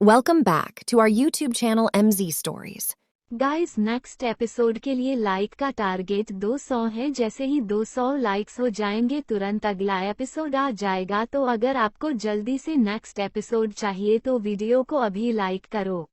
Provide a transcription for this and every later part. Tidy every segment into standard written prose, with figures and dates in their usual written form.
Welcome back to our YouTube channel MZ Stories. Guys next episode के लिए like का target 200 है। जैसे ही 200 लाइक्स हो जाएंगे तुरंत अगला एपिसोड आ जाएगा। तो अगर आपको जल्दी से नेक्स्ट एपिसोड चाहिए तो वीडियो को अभी लाइक करो।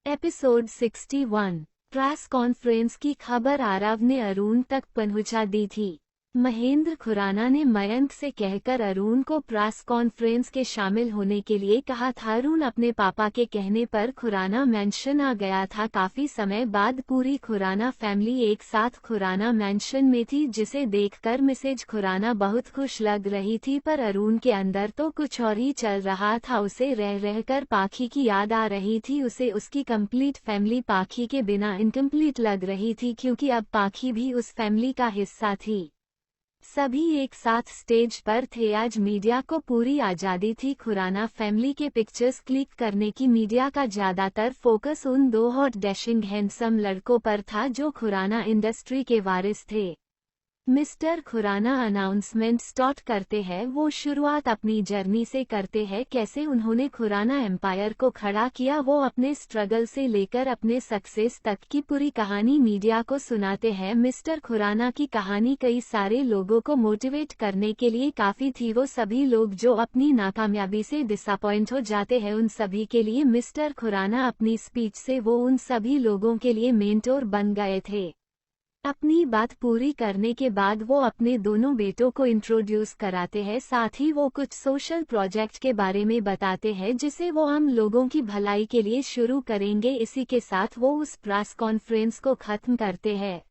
एपिसोड 61 प्रेस कॉन्फ्रेंस की खबर आरव ने अरुण तक पहुंचा दी थी। महेंद्र खुराना ने मयंक से कहकर अरुण को प्रेस कॉन्फ्रेंस के शामिल होने के लिए कहा था। अरुण अपने पापा के कहने पर खुराना मैंशन आ गया था। काफी समय बाद पूरी खुराना फैमिली एक साथ खुराना मैंशन में थी, जिसे देखकर मिसेज खुराना बहुत खुश लग रही थी। पर अरुण के अंदर तो कुछ और ही चल रहा था। उसे रह रहकर पाखी की याद आ रही थी। उसे उसकी कंप्लीट फैमिली पाखी के बिना इनकम्प्लीट लग रही थी, क्योंकि अब पाखी भी उस फैमिली का हिस्सा थी। सभी एक साथ स्टेज पर थे। आज मीडिया को पूरी आज़ादी थी खुराना फैमिली के पिक्चर्स क्लिक करने की। मीडिया का ज्यादातर फोकस उन दो हॉट डैशिंग हैंडसम लड़कों पर था जो खुराना इंडस्ट्री के वारिस थे। मिस्टर खुराना अनाउंसमेंट स्टार्ट करते हैं। वो शुरुआत अपनी जर्नी से करते हैं, कैसे उन्होंने खुराना एम्पायर को खड़ा किया। वो अपने स्ट्रगल से लेकर अपने सक्सेस तक की पूरी कहानी मीडिया को सुनाते हैं। मिस्टर खुराना की कहानी कई सारे लोगों को मोटिवेट करने के लिए काफ़ी थी। वो सभी लोग जो अपनी नाकामयाबी से डिसअपॉइंट हो जाते हैं, उन सभी के लिए मिस्टर खुराना अपनी स्पीच से वो उन सभी लोगों के लिए मेंटोर बन गए थे। अपनी बात पूरी करने के बाद वो अपने दोनों बेटों को इंट्रोड्यूस कराते हैं। साथ ही वो कुछ सोशल प्रोजेक्ट के बारे में बताते हैं, जिसे वो आम लोगों की भलाई के लिए शुरू करेंगे। इसी के साथ वो उस प्रेस कॉन्फ्रेंस को खत्म करते हैं।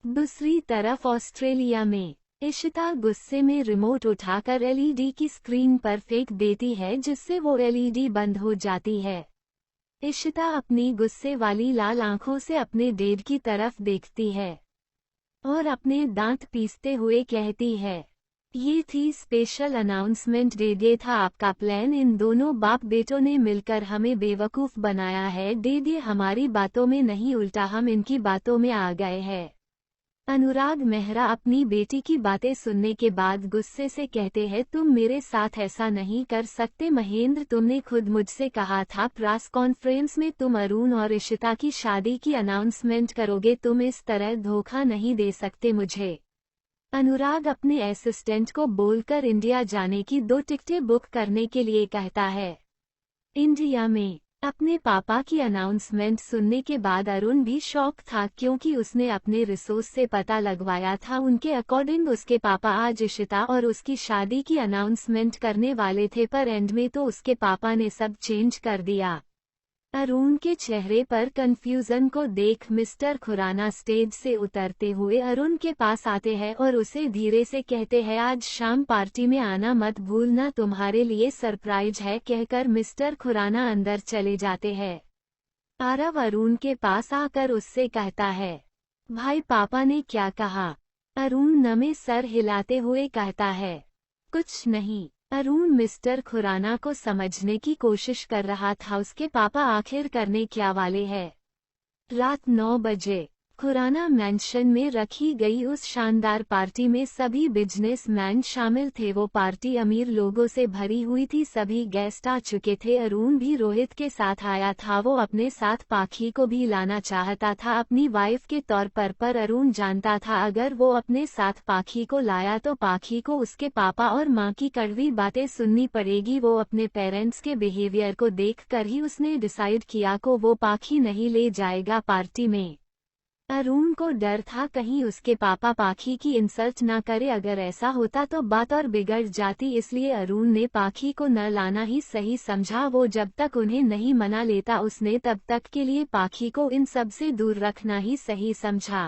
दूसरी तरफ ऑस्ट्रेलिया में इशिता गुस्से में रिमोट उठाकर एलईडी की स्क्रीन पर फेंक देती है, जिससे वो एलईडी बंद हो जाती है। इशिता अपनी गुस्से वाली लाल आंखों से अपने डैड की तरफ देखती है और अपने दांत पीसते हुए कहती है, ये थी स्पेशल अनाउंसमेंट। डैड, ये था आपका प्लान। इन दोनों बाप बेटों ने मिलकर हमें बेवकूफ़ बनाया है। डैड, ये हमारी बातों में नहीं, उल्टा हम इनकी बातों में आ गए हैं। अनुराग मेहरा अपनी बेटी की बातें सुनने के बाद गुस्से से कहते हैं, तुम मेरे साथ ऐसा नहीं कर सकते महेंद्र। तुमने खुद मुझसे कहा था प्रेस कॉन्फ्रेंस में तुम अरुण और इशिता की शादी की अनाउंसमेंट करोगे। तुम इस तरह धोखा नहीं दे सकते मुझे। अनुराग अपने असिस्टेंट को बोलकर इंडिया जाने की 2 टिकटें बुक करने के लिए कहता है। इंडिया में अपने पापा की अनाउंसमेंट सुनने के बाद अरुण भी शॉक था, क्योंकि उसने अपने रिसोर्स से पता लगवाया था। उनके अकॉर्डिंग उसके पापा आज इशिता और उसकी शादी की अनाउंसमेंट करने वाले थे, पर एंड में तो उसके पापा ने सब चेंज कर दिया। अरुण के चेहरे पर कंफ्यूजन को देख मिस्टर खुराना स्टेज से उतरते हुए अरुण के पास आते हैं और उसे धीरे से कहते हैं, आज शाम पार्टी में आना मत भूलना, तुम्हारे लिए सरप्राइज है। कहकर मिस्टर खुराना अंदर चले जाते हैं। आरव अरुण के पास आकर उससे कहता है, भाई पापा ने क्या कहा? अरुण नमे सर हिलाते हुए कहता है, कुछ नहीं। अरुण मिस्टर खुराना को समझने की कोशिश कर रहा था, उसके पापा आखिर करने क्या वाले हैं। रात 9 बजे खुराना मैंशन में रखी गई उस शानदार पार्टी में सभी बिजनेसमैन शामिल थे। वो पार्टी अमीर लोगों से भरी हुई थी। सभी गेस्ट आ चुके थे। अरुण भी रोहित के साथ आया था। वो अपने साथ पाखी को भी लाना चाहता था अपनी वाइफ के तौर पर अरुण जानता था अगर वो अपने साथ पाखी को लाया तो पाखी को उसके पापा और माँ की कड़वी बातें सुननी पड़ेगी। वो अपने पेरेंट्स के बिहेवियर को देखकर ही उसने डिसाइड किया को वो पाखी नहीं ले जाएगा पार्टी में। अरुण को डर था कहीं उसके पापा पाखी की इंसल्ट ना करे, अगर ऐसा होता तो बात और बिगड़ जाती। इसलिए अरुण ने पाखी को न लाना ही सही समझा। वो जब तक उन्हें नहीं मना लेता उसने तब तक के लिए पाखी को इन सब से दूर रखना ही सही समझा।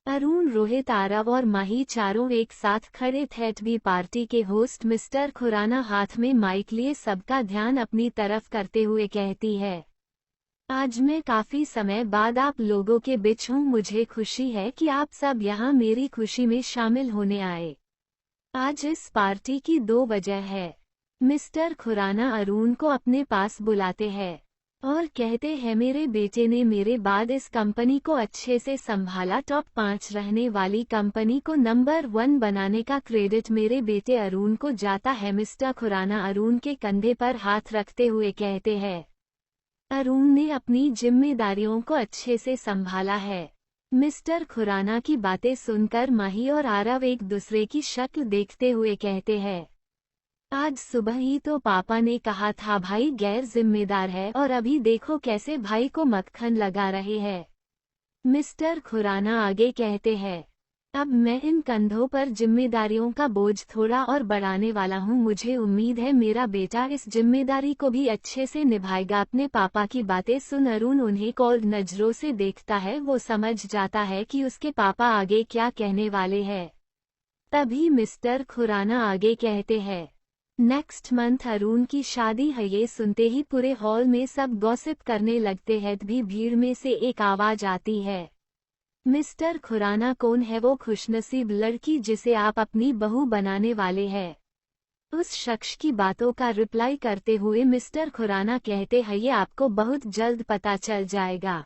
अरुण, रोहित, आरव और माही चारों एक साथ खड़े थे। भी पार्टी के होस्ट मिस्टर खुराना हाथ में माइक लिए सबका ध्यान अपनी तरफ करते हुए कहती है, आज मैं काफी समय बाद आप लोगों के बीच हूँ। मुझे खुशी है कि आप सब यहाँ मेरी खुशी में शामिल होने आए। आज इस पार्टी की 2 वजह है। मिस्टर खुराना अरुण को अपने पास बुलाते हैं और कहते हैं, मेरे बेटे ने मेरे बाद इस कंपनी को अच्छे से संभाला। टॉप 5 रहने वाली कंपनी को नंबर 1 बनाने का क्रेडिट मेरे बेटे अरुण को जाता है। मिस्टर खुराना अरुण के कंधे पर हाथ रखते हुए कहते हैं, अरुण ने अपनी जिम्मेदारियों को अच्छे से संभाला है। मिस्टर खुराना की बातें सुनकर माही और आरव एक दूसरे की शक्ल देखते हुए कहते हैं, आज सुबह ही तो पापा ने कहा था भाई गैर जिम्मेदार है और अभी देखो कैसे भाई को मक्खन लगा रहे हैं। मिस्टर खुराना आगे कहते हैं, अब मैं इन कंधों पर जिम्मेदारियों का बोझ थोड़ा और बढ़ाने वाला हूँ। मुझे उम्मीद है मेरा बेटा इस जिम्मेदारी को भी अच्छे से निभाएगा। अपने पापा की बातें सुन अरुण उन्हें कोल्ड नजरों से देखता है। वो समझ जाता है कि उसके पापा आगे क्या कहने वाले हैं। तभी मिस्टर खुराना आगे कहते हैं, नेक्स्ट मंथ अरुण की शादी है। ये सुनते ही पूरे हॉल में सब गॉसिप करने लगते हैं। तभी भीड़ में से एक आवाज आती है, मिस्टर खुराना कौन है वो खुशनसीब लड़की जिसे आप अपनी बहू बनाने वाले हैं? उस शख्स की बातों का रिप्लाई करते हुए मिस्टर खुराना कहते हैं, ये आपको बहुत जल्द पता चल जाएगा।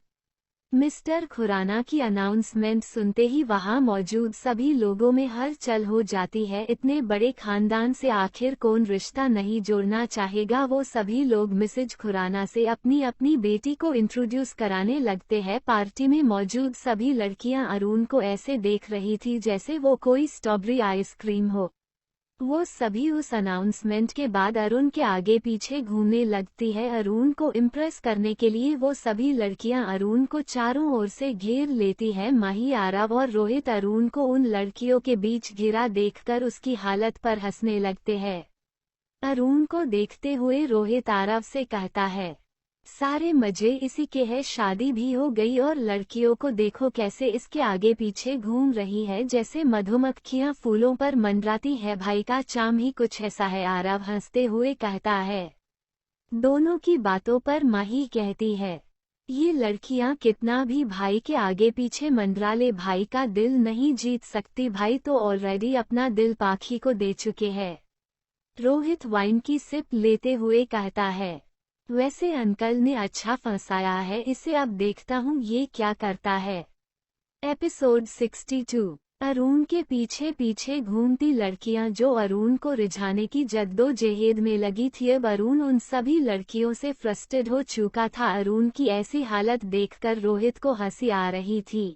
मिस्टर खुराना की अनाउंसमेंट सुनते ही वहां मौजूद सभी लोगों में हलचल हो जाती है। इतने बड़े खानदान से आखिर कौन रिश्ता नहीं जोड़ना चाहेगा। वो सभी लोग मिसेज खुराना से अपनी अपनी बेटी को इंट्रोड्यूस कराने लगते हैं। पार्टी में मौजूद सभी लड़कियां अरुण को ऐसे देख रही थी जैसे वो कोई स्ट्रॉबेरी आइसक्रीम हो। वो सभी उस अनाउंसमेंट के बाद अरुण के आगे पीछे घूमने लगती है। अरुण को इम्प्रेस करने के लिए वो सभी लड़कियां अरुण को चारों ओर से घेर लेती है। माही, आरव और रोहित अरुण को उन लड़कियों के बीच घिरा देखकर उसकी हालत पर हंसने लगते हैं। अरुण को देखते हुए रोहित आरव से कहता है, सारे मजे इसी के हैं। शादी भी हो गई और लड़कियों को देखो कैसे इसके आगे पीछे घूम रही है जैसे मधुमक्खियां फूलों पर मंडराती है। भाई का चाम ही कुछ ऐसा है। आरव हंसते हुए कहता है। दोनों की बातों पर माही कहती है, ये लड़कियां कितना भी भाई के आगे पीछे मंडरा ले भाई का दिल नहीं जीत सकती। भाई तो ऑलरेडी अपना दिल पाखी को दे चुके हैं। रोहित वाइन की सिप लेते हुए कहता है, वैसे अंकल ने अच्छा फंसाया है इसे। अब देखता हूँ ये क्या करता है। एपिसोड 62। अरुण के पीछे पीछे घूमती लड़कियां जो अरुण को रिझाने की जद्दोजहद में लगी थी। अब अरुण उन सभी लड़कियों से फ्रस्ट्रेट हो चुका था। अरुण की ऐसी हालत देखकर रोहित को हंसी आ रही थी।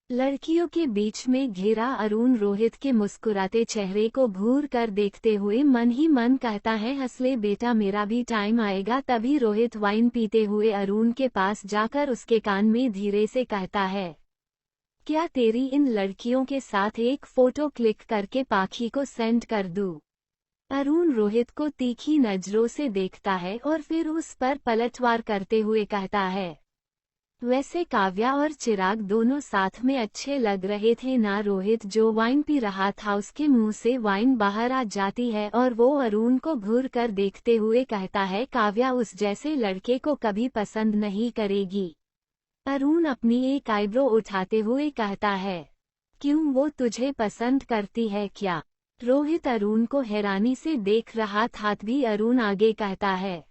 लड़कियों के बीच में घिरा अरुण रोहित के मुस्कुराते चेहरे को घूर कर देखते हुए मन ही मन कहता है, हंस ले बेटा मेरा भी टाइम आएगा। तभी रोहित वाइन पीते हुए अरुण के पास जाकर उसके कान में धीरे से कहता है, क्या तेरी इन लड़कियों के साथ एक फोटो क्लिक करके पाखी को सेंड कर दूं? अरुण रोहित को तीखी नजरों से देखता है और फिर उस पर पलटवार करते हुए कहता है, वैसे काव्या और चिराग दोनों साथ में अच्छे लग रहे थे ना। रोहित जो वाइन पी रहा था उसके मुंह से वाइन बाहर आ जाती है और वो अरुण को घूर कर देखते हुए कहता है, काव्या उस जैसे लड़के को कभी पसंद नहीं करेगी। अरुण अपनी एक आईब्रो उठाते हुए कहता है, क्यों वो तुझे पसंद करती है क्या? रोहित अरुण को हैरानी से देख रहा था। भी अरुण आगे कहता है,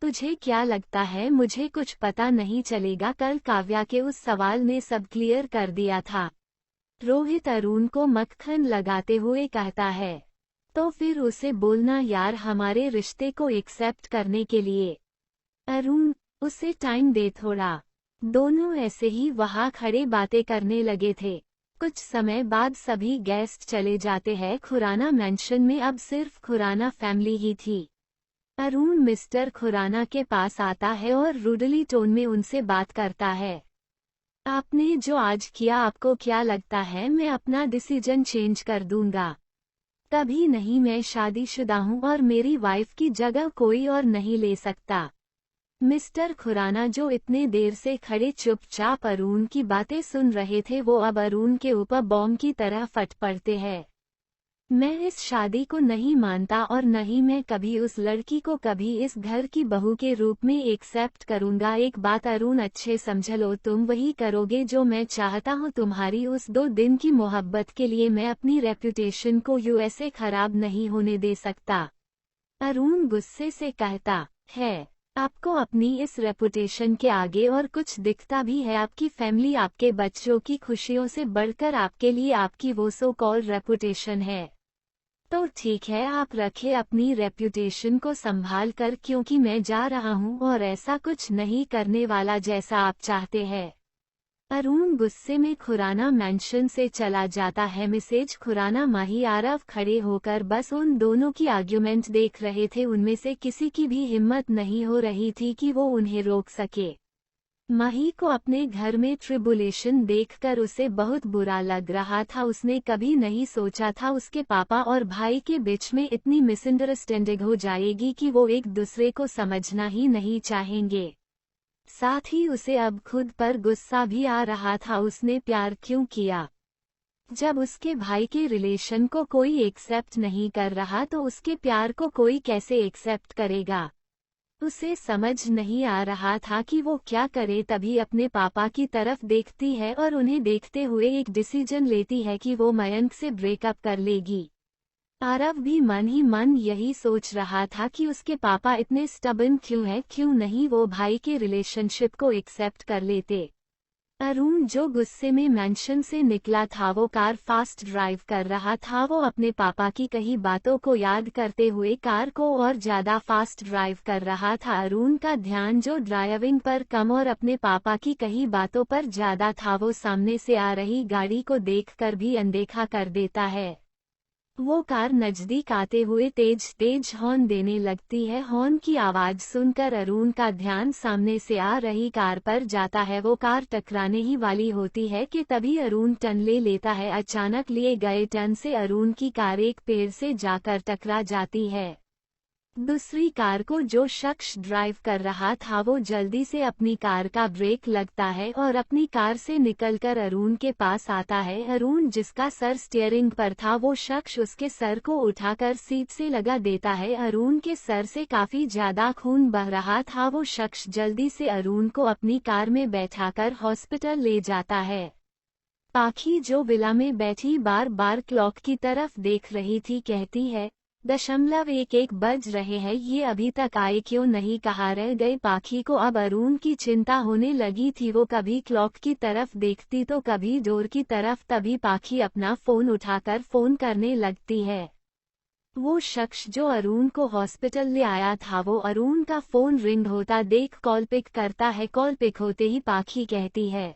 तुझे क्या लगता है मुझे कुछ पता नहीं चलेगा? कल काव्या के उस सवाल ने सब क्लियर कर दिया था। रोहित अरुण को मक्खन लगाते हुए कहता है, तो फिर उसे बोलना यार हमारे रिश्ते को एक्सेप्ट करने के लिए। अरुण, उसे टाइम दे थोड़ा। दोनों ऐसे ही वहां खड़े बातें करने लगे थे। कुछ समय बाद सभी गेस्ट चले जाते हैं। खुराना मैंशन में अब सिर्फ खुराना फैमिली ही थी। अरुण मिस्टर खुराना के पास आता है और रूडली टोन में उनसे बात करता है, आपने जो आज किया आपको क्या लगता है मैं अपना डिसीजन चेंज कर दूंगा? कभी नहीं, मैं शादीशुदा हूं और मेरी वाइफ की जगह कोई और नहीं ले सकता। मिस्टर खुराना जो इतने देर से खड़े चुपचाप अरुण की बातें सुन रहे थे वो अब अरुण के ऊपर बॉम्ब की तरह फट पड़ते हैं। मैं इस शादी को नहीं मानता और न ही मैं कभी उस लड़की को कभी इस घर की बहू के रूप में एक्सेप्ट करूंगा। एक बात अरुण अच्छे समझ लो, तुम वही करोगे जो मैं चाहता हूँ। तुम्हारी उस 2 दिन की मोहब्बत के लिए मैं अपनी रेपुटेशन को यूएसए खराब नहीं होने दे सकता। अरुण गुस्से से कहता है, आपको अपनी इस रेपुटेशन के आगे और कुछ दिखता भी है? आपकी फैमिली, आपके बच्चों की खुशियों से बढ़कर आपके लिए आपकी वो सो कॉल्ड रेपुटेशन है। तो ठीक है, आप रखे अपनी रेप्यूटेशन को संभाल कर, क्योंकि मैं जा रहा हूँ और ऐसा कुछ नहीं करने वाला जैसा आप चाहते हैं। अरुण गुस्से में खुराना मैंशन से चला जाता है। मिसेज खुराना माही आरव खड़े होकर बस उन दोनों की आर्ग्यूमेंट देख रहे थे। उनमें से किसी की भी हिम्मत नहीं हो रही थी कि वो उन्हें रोक सके। माही को अपने घर में ट्रिबुलेशन देखकर उसे बहुत बुरा लग रहा था। उसने कभी नहीं सोचा था उसके पापा और भाई के बीच में इतनी मिसअंडरस्टैंडिंग हो जाएगी कि वो एक दूसरे को समझना ही नहीं चाहेंगे। साथ ही उसे अब खुद पर गुस्सा भी आ रहा था। उसने प्यार क्यों किया? जब उसके भाई के रिलेशन को कोई एक्सेप्ट नहीं कर रहा तो उसके प्यार को कोई कैसे एक्सेप्ट करेगा? उसे समझ नहीं आ रहा था कि वो क्या करे। तभी अपने पापा की तरफ देखती है और उन्हें देखते हुए एक डिसीजन लेती है कि वो मयंक से ब्रेकअप कर लेगी। आरव भी मन ही मन यही सोच रहा था कि उसके पापा इतने स्टबर्न क्यों हैं, क्यों नहीं वो भाई के रिलेशनशिप को एक्सेप्ट कर लेते। अरुण जो गुस्से में मैंशन से निकला था, वो कार फास्ट ड्राइव कर रहा था। वो अपने पापा की कही बातों को याद करते हुए कार को और ज्यादा फास्ट ड्राइव कर रहा था। अरुण का ध्यान जो ड्राइविंग पर कम और अपने पापा की कही बातों पर ज्यादा था। वो सामने से आ रही गाड़ी को देखकर भी अनदेखा कर देता है। वो कार नजदीक आते हुए तेज तेज हॉर्न देने लगती है। हॉर्न की आवाज सुनकर अरुण का ध्यान सामने से आ रही कार पर जाता है। वो कार टकराने ही वाली होती है कि तभी अरुण टर्न ले लेता है। अचानक लिए गए टर्न से अरुण की कार एक पेड़ से जाकर टकरा जाती है। दूसरी कार को जो शख्स ड्राइव कर रहा था वो जल्दी से अपनी कार का ब्रेक लगता है और अपनी कार से निकलकर अरुण के पास आता है। अरुण जिसका सर स्टीयरिंग पर था, वो शख्स उसके सर को उठाकर सीट से लगा देता है। अरुण के सर से काफी ज्यादा खून बह रहा था। वो शख्स जल्दी से अरुण को अपनी कार में बैठाकर हॉस्पिटल ले जाता है। पाखी जो विला में बैठी बार बार क्लॉक की तरफ देख रही थी, कहती है 0:11 बज रहे हैं, ये अभी तक आए क्यों नहीं, कहाँ रह गए? पाखी को अब अरुण की चिंता होने लगी थी। वो कभी क्लॉक की तरफ देखती तो कभी डोर की तरफ। तभी पाखी अपना फोन उठाकर फोन करने लगती है। वो शख्स जो अरुण को हॉस्पिटल ले आया था, वो अरुण का फोन रिंग होता देख कॉल पिक करता है। कॉल पिक होते ही पाखी कहती है,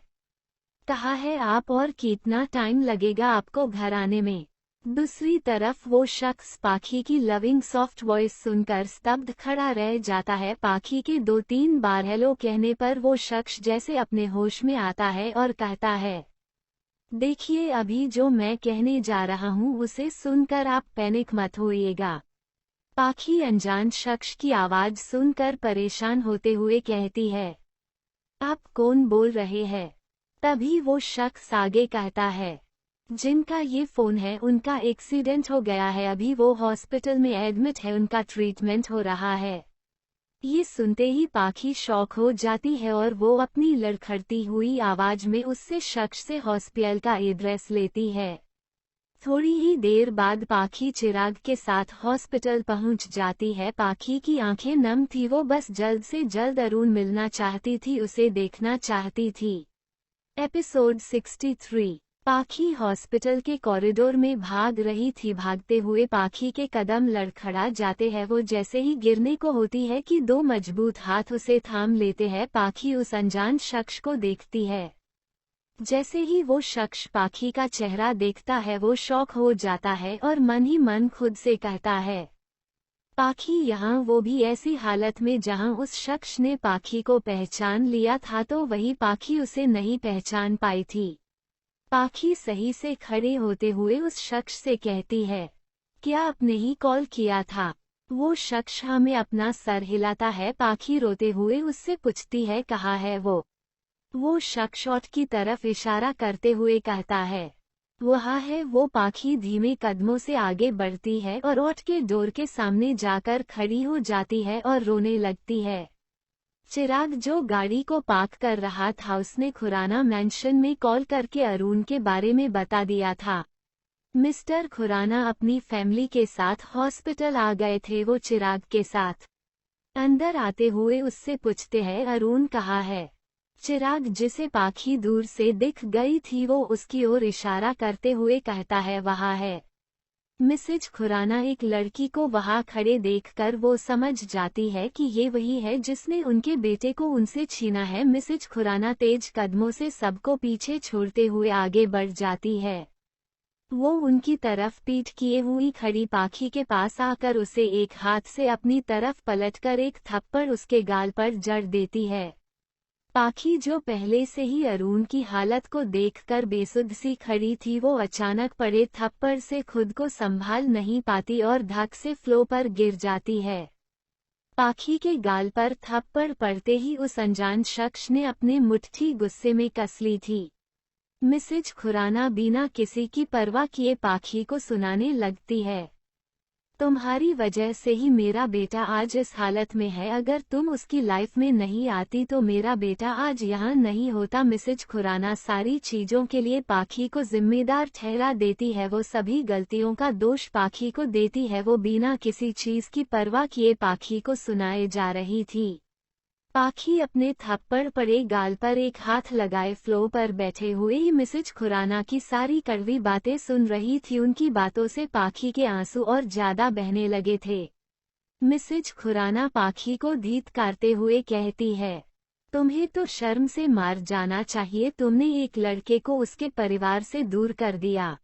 कहाँ है आप और कितना टाइम लगेगा आपको घर आने में? दूसरी तरफ वो शख्स पाखी की लविंग सॉफ्ट वॉइस सुनकर स्तब्ध खड़ा रह जाता है। पाखी के 2-3 बार हेलो कहने पर वो शख्स जैसे अपने होश में आता है और कहता है, देखिए अभी जो मैं कहने जा रहा हूँ उसे सुनकर आप पैनिक मत होइएगा। पाखी अनजान शख्स की आवाज सुनकर परेशान होते हुए कहती है, आप कौन बोल रहे हैं? तभी वो शख्स आगे कहता है, जिनका ये फोन है उनका एक्सीडेंट हो गया है, अभी वो हॉस्पिटल में एडमिट है, उनका ट्रीटमेंट हो रहा है। ये सुनते ही पाखी शॉक हो जाती है और वो अपनी लड़खड़ती हुई आवाज में उससे शख्स से हॉस्पिटल का एड्रेस लेती है। थोड़ी ही देर बाद पाखी चिराग के साथ हॉस्पिटल पहुंच जाती है। पाखी की आंखें नम थी, वो बस जल्द से जल्द अरुण मिलना चाहती थी, उसे देखना चाहती थी। एपिसोड 63। पाखी हॉस्पिटल के कॉरिडोर में भाग रही थी। भागते हुए पाखी के कदम लड़खड़ा जाते हैं। वो जैसे ही गिरने को होती है कि 2 मजबूत हाथ उसे थाम लेते हैं। पाखी उस अनजान शख्स को देखती है। जैसे ही वो शख्स पाखी का चेहरा देखता है, वो शॉक हो जाता है और मन ही मन खुद से कहता है, पाखी यहाँ, वो भी ऐसी हालत में जहाँ उस शख्स ने पाखी को पहचान लिया था तो वही पाखी उसे नहीं पहचान पाई थी। पाखी सही से खड़े होते हुए उस शख्स से कहती है, क्या आपने ही कॉल किया था? वो शख्स हमें अपना सर हिलाता है। पाखी रोते हुए उससे पूछती है, कहाँ है वो? वो शख्स ओठ की तरफ इशारा करते हुए कहता है, वहाँ है वो। पाखी धीमे कदमों से आगे बढ़ती है और ओठ के डोर के सामने जाकर खड़ी हो जाती है और रोने लगती है। चिराग जो गाड़ी को पार्क कर रहा था, उसने खुराना मैंशन में कॉल करके अरुण के बारे में बता दिया था। मिस्टर खुराना अपनी फैमिली के साथ हॉस्पिटल आ गए थे। वो चिराग के साथ अंदर आते हुए उससे पूछते हैं, अरुण कहाँ है? चिराग जिसे पाखी दूर से दिख गई थी, वो उसकी ओर इशारा करते हुए कहता है, वहाँ है। मिसेज खुराना एक लड़की को वहां खड़े देखकर वो समझ जाती है कि ये वही है जिसने उनके बेटे को उनसे छीना है। मिसेज खुराना तेज कदमों से सबको पीछे छोड़ते हुए आगे बढ़ जाती है। वो उनकी तरफ पीठ किए हुई खड़ी पाखी के पास आकर उसे एक हाथ से अपनी तरफ पलटकर एक थप्पड़ उसके गाल पर जड़ देती है। पाखी जो पहले से ही अरुण की हालत को देखकर बेसुध सी खड़ी थी, वो अचानक पड़े थप्पड़ से खुद को संभाल नहीं पाती और धक से फ्लो पर गिर जाती है। पाखी के गाल पर थप्पड़ पड़ते ही उस अनजान शख्स ने अपने मुट्ठी गुस्से में कस ली थी। मिसेज खुराना बिना किसी की परवाह किए पाखी को सुनाने लगती है, तुम्हारी वजह से ही मेरा बेटा आज इस हालत में है। अगर तुम उसकी लाइफ में नहीं आती तो मेरा बेटा आज यहाँ नहीं होता। मिसेज खुराना सारी चीजों के लिए पाखी को जिम्मेदार ठहरा देती है। वो सभी गलतियों का दोष पाखी को देती है। वो बिना किसी चीज की परवाह किए पाखी को सुनाए जा रही थी। पाखी अपने थप्पड़ पड़े गाल पर एक हाथ लगाए फ्लो पर बैठे हुए ही मिसेज खुराना की सारी कड़वी बातें सुन रही थी। उनकी बातों से पाखी के आंसू और ज्यादा बहने लगे थे। मिसेज खुराना पाखी को धीत्कारते हुए कहती है, तुम्हें तो शर्म से मार जाना चाहिए, तुमने एक लड़के को उसके परिवार से दूर कर दिया।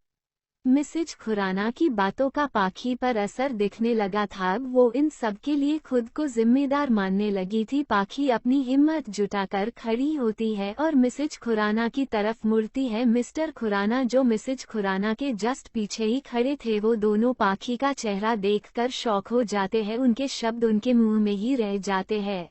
मिसेज खुराना की बातों का पाखी पर असर दिखने लगा था। अब वो इन सब के लिए खुद को जिम्मेदार मानने लगी थी। पाखी अपनी हिम्मत जुटाकर खड़ी होती है और मिसेज खुराना की तरफ मुड़ती है। मिस्टर खुराना जो मिसेज खुराना के जस्ट पीछे ही खड़े थे, वो दोनों पाखी का चेहरा देखकर शॉक हो जाते हैं। उनके शब्द उनके मुंह में ही रह जाते हैं।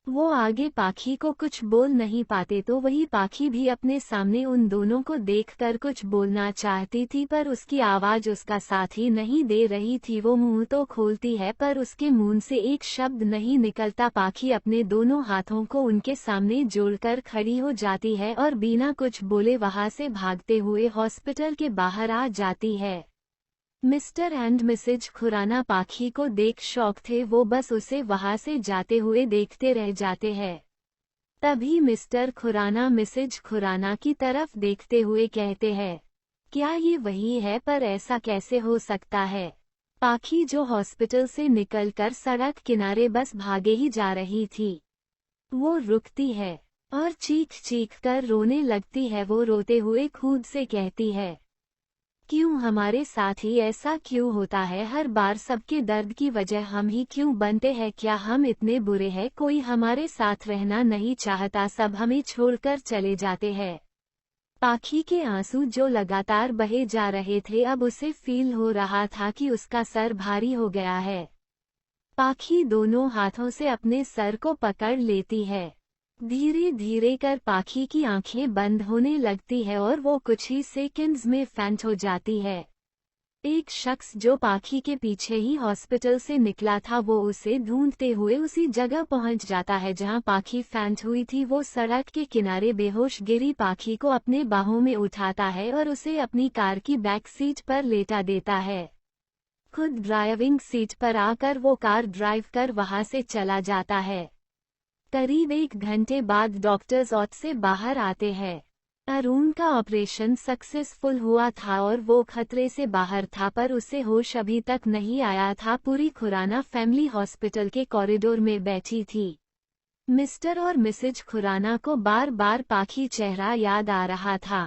वो आगे पाखी को कुछ बोल नहीं पाते तो वही पाखी भी अपने सामने उन दोनों को देखकर कुछ बोलना चाहती थी, पर उसकी आवाज उसका साथ ही नहीं दे रही थी। वो मुंह तो खोलती है पर उसके मुंह से एक शब्द नहीं निकलता। पाखी अपने दोनों हाथों को उनके सामने जोड़कर खड़ी हो जाती है और बिना कुछ बोले वहां से भागते हुए हॉस्पिटल के बाहर आ जाती है। मिस्टर एंड मिसेज खुराना पाखी को देख शॉक थे। वो बस उसे वहां से जाते हुए देखते रह जाते हैं। तभी मिस्टर खुराना मिसेज खुराना की तरफ देखते हुए कहते हैं, क्या ये वही है? पर ऐसा कैसे हो सकता है? पाखी जो हॉस्पिटल से निकलकर सड़क किनारे बस भागे ही जा रही थी, वो रुकती है और चीख चीख कर रोने लगती है। वो रोते हुए खुद से कहती है, क्यों हमारे साथ ही ऐसा क्यों होता है? हर बार सबके दर्द की वजह हम ही क्यों बनते हैं? क्या हम इतने बुरे हैं? कोई हमारे साथ रहना नहीं चाहता, सब हमें छोड़कर चले जाते हैं। पाखी के आंसू जो लगातार बहे जा रहे थे, अब उसे फील हो रहा था कि उसका सर भारी हो गया है। पाखी दोनों हाथों से अपने सर को पकड़ लेती है। धीरे धीरे कर पाखी की आंखें बंद होने लगती है और वो कुछ ही सेकंड्स में फेंट हो जाती है। एक शख्स जो पाखी के पीछे ही हॉस्पिटल से निकला था, वो उसे ढूंढते हुए उसी जगह पहुंच जाता है जहां पाखी फेंट हुई थी। वो सड़क के किनारे बेहोश गिरी पाखी को अपने बाहों में उठाता है और उसे अपनी कार की बैक सीट पर लेटा देता है। खुद ड्राइविंग सीट पर आकर वो कार ड्राइव कर वहां से चला जाता है। करीब 1 घंटे बाद डॉक्टर्स ऑट से बाहर आते हैं। अरुण का ऑपरेशन सक्सेसफुल हुआ था और वो खतरे से बाहर था, पर उसे होश अभी तक नहीं आया था। पूरी खुराना फैमिली हॉस्पिटल के कॉरिडोर में बैठी थी। मिस्टर और मिसेज खुराना को बार बार पाखी चेहरा याद आ रहा था।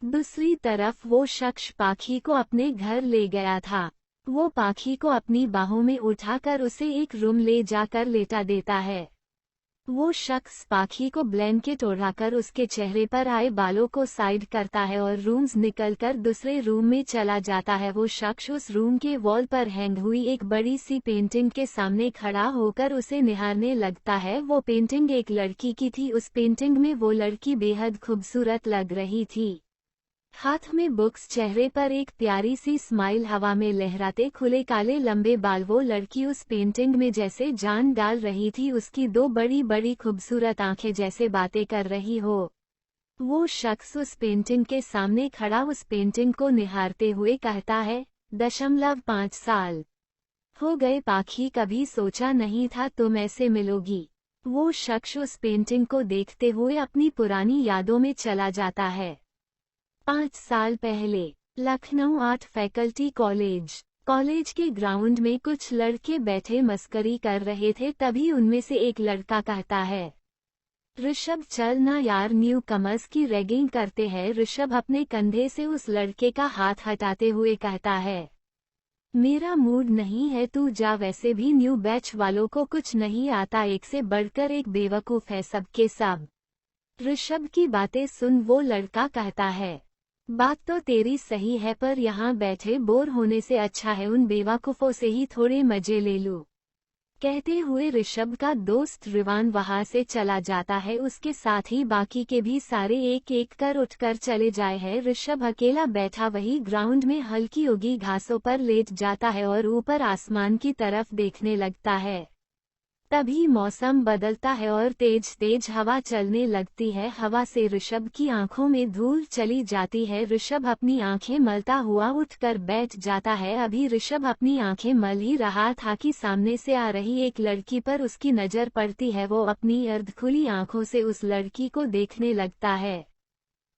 दूसरी तरफ वो शख्स पाखी को अपने घर ले गया था। वो पाखी को अपनी बाहों में उठाकर उसे एक रूम ले जाकर लेटा देता है। वो शख्स पाखी को ब्लैंकेट ओढ़ाकर उसके चेहरे पर आए बालों को साइड करता है और रूम्स निकलकर दूसरे रूम में चला जाता है। वो शख्स उस रूम के वॉल पर हैंग हुई एक बड़ी सी पेंटिंग के सामने खड़ा होकर उसे निहारने लगता है। वो पेंटिंग एक लड़की की थी। उस पेंटिंग में वो लड़की बेहद खूबसूरत लग रही थी। हाथ में बुक्स, चेहरे पर एक प्यारी सी स्माइल, हवा में लहराते खुले काले लंबे बाल। वो लड़की उस पेंटिंग में जैसे जान डाल रही थी। उसकी 2 बड़ी बड़ी खूबसूरत आंखें जैसे बातें कर रही हो। वो शख्स उस पेंटिंग के सामने खड़ा उस पेंटिंग को निहारते हुए कहता है, 5 साल हो गए पाखी, कभी सोचा नहीं था तुम ऐसे मिलोगी। वो शख्स उस पेंटिंग को देखते हुए अपनी पुरानी यादों में चला जाता है। 5 साल पहले लखनऊ आर्ट फैकल्टी कॉलेज के ग्राउंड में कुछ लड़के बैठे मस्करी कर रहे थे, तभी उनमें से एक लड़का कहता है, ऋषभ चल ना यार, न्यू कमर्स की रैगिंग करते हैं। ऋषभ अपने कंधे से उस लड़के का हाथ हटाते हुए कहता है, मेरा मूड नहीं है, तू जा, वैसे भी न्यू बैच वालों को कुछ नहीं आता, एक से बढ़कर एक बेवकूफ है सबके सब। ऋषभ की बातें सुन वो लड़का कहता है, बात तो तेरी सही है, पर यहाँ बैठे बोर होने से अच्छा है उन बेवकूफों से ही थोड़े मजे ले लूं। कहते हुए ऋषभ का दोस्त रिवान वहां से चला जाता है, उसके साथ ही बाकी के भी सारे एक एक कर उठकर चले जाए हैं। ऋषभ अकेला बैठा वही ग्राउंड में हल्की उगी घासों पर लेट जाता है और ऊपर आसमान की तरफ देखने लगता है। तभी मौसम बदलता है और तेज तेज हवा चलने लगती है। हवा से ऋषभ की आंखों में धूल चली जाती है। ऋषभ अपनी आंखें मलता हुआ उठकर बैठ जाता है। अभी ऋषभ अपनी आंखें मल ही रहा था कि सामने से आ रही एक लड़की पर उसकी नजर पड़ती है। वो अपनी अर्धखुली आंखों से उस लड़की को देखने लगता है।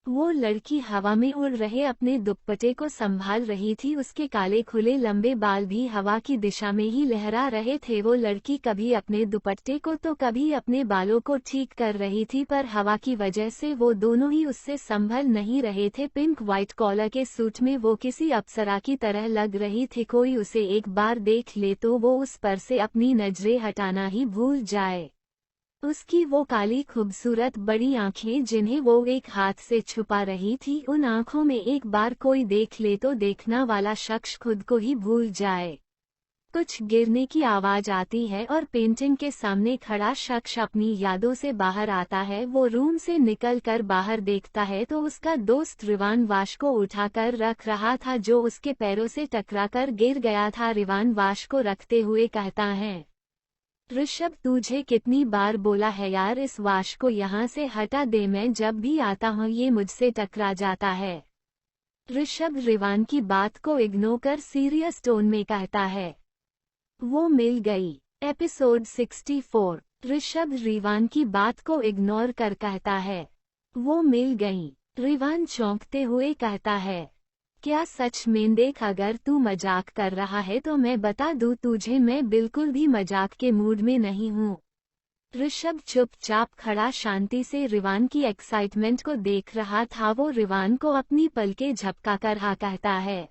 वो लड़की हवा में उड़ रहे अपने दुपट्टे को संभाल रही थी। उसके काले खुले लंबे बाल भी हवा की दिशा में ही लहरा रहे थे। वो लड़की कभी अपने दुपट्टे को तो कभी अपने बालों को ठीक कर रही थी, पर हवा की वजह से वो दोनों ही उससे संभल नहीं रहे थे। पिंक व्हाइट कॉलर के सूट में वो किसी अप्सरा की तरह लग रही थी। कोई उसे एक बार देख ले तो वो उस पर से अपनी नजरें हटाना ही भूल जाए। उसकी वो काली खूबसूरत बड़ी आंखें जिन्हें वो एक हाथ से छुपा रही थी, उन आंखों में एक बार कोई देख ले तो देखना वाला शख्स खुद को ही भूल जाए। कुछ गिरने की आवाज आती है और पेंटिंग के सामने खड़ा शख्स अपनी यादों से बाहर आता है। वो रूम से निकलकर बाहर देखता है तो उसका दोस्त रिवान वाश को उठाकर रख रहा था, जो उसके पैरों से टकराकर गिर गया था। रिवान वाश को रखते हुए कहता है, ऋषभ तुझे कितनी बार बोला है यार, इस वाश को यहाँ से हटा दे, मैं जब भी आता हूँ ये मुझसे टकरा जाता है। ऋषभ रिवान की बात को इग्नोर कर सीरियस टोन में कहता है, वो मिल गई। एपिसोड 64। ऋषभ रिवान की बात को इग्नोर कर कहता है, वो मिल गई। रिवान चौंकते हुए कहता है, क्या सच में? देख, अगर तू मजाक कर रहा है तो मैं बता दूं तुझे, मैं बिल्कुल भी मजाक के मूड में नहीं हूँ। ऋषभ चुपचाप खड़ा शांति से रिवान की एक्साइटमेंट को देख रहा था। वो रिवान को अपनी पलकें झपकाकर हाँ कहता है।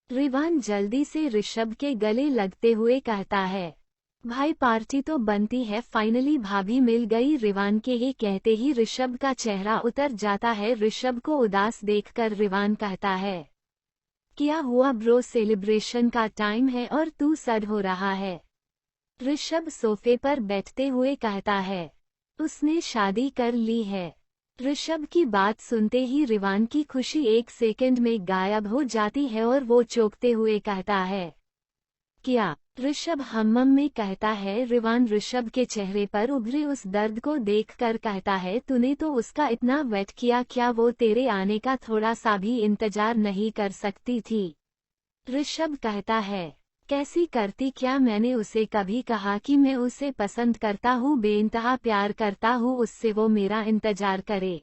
रिवान जल्दी से ऋषभ के गले लगते हुए कहता है, भाई पार्टी तो बनती है, फाइनली भाभी मिल गई। रिवान के ये कहते ही ऋषभ का चेहरा उतर जाता है। ऋषभ को उदास देखकर रिवान कहता है, क्या हुआ ब्रो, सेलिब्रेशन का टाइम है और तू सड हो रहा है? ऋषभ सोफे पर बैठते हुए कहता है, उसने शादी कर ली है। ऋषभ की बात सुनते ही रिवान की खुशी एक सेकंड में गायब हो जाती है और वो चौंकते हुए कहता है, क्या? ऋषभ हम्मम में कहता है। रिवान ऋषभ के चेहरे पर उभरे उस दर्द को देखकर कहता है, तूने तो उसका इतना वेट किया, क्या वो तेरे आने का थोड़ा सा भी इंतजार नहीं कर सकती थी? ऋषभ कहता है, कैसी करती, क्या मैंने उसे कभी कहा कि मैं उसे पसंद करता हूँ, बेइंतहा प्यार करता हूँ उससे, वो मेरा इंतजार करे?